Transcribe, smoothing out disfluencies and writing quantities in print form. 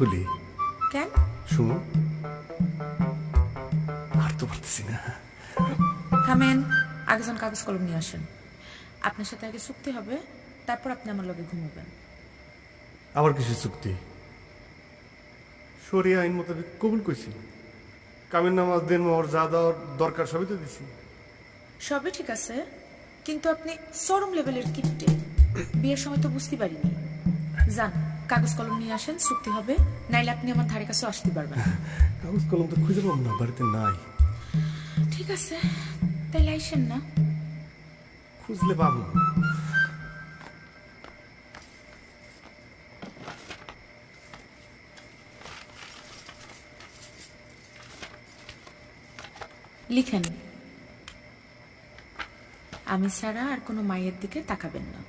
খুলি। কেন? শুনো, আর তো পারতেছি না। থামেন, আগে জন কাগজ কলম নিয়ে আসেন। আপনার সাথে আগে চুক্তি হবে, তারপর আপনি আমার লগে ঘুমাবেন। আবার কিসের চুক্তি? শরিয়া আইন মোতাবেক কবুল কইছি। কামের নামাজ দেন মোহর যা দেওয়ার দরকার সবই তো দিছি। সবই ঠিক আছে, কিন্তু আপনি চরম লেভেলের কিপটে। বিয়ের সময় তো বুঝতে পারিনি। যান, কাগজ কলম নিয়ে আসেন, চুক্তি হবে, নাইলে আপনি আমার ধারে কাছেও আসতে পারবেন না। কাগজ কলম তো খুঁজে পাবো না, বাড়িতে নাই। ঠিক আছে, তাইলে আইসেন না। খুঁজলে পাবো। লিখেন, আমি ছাড়া আর কোনো মায়ের দিকে তাকাবেন না।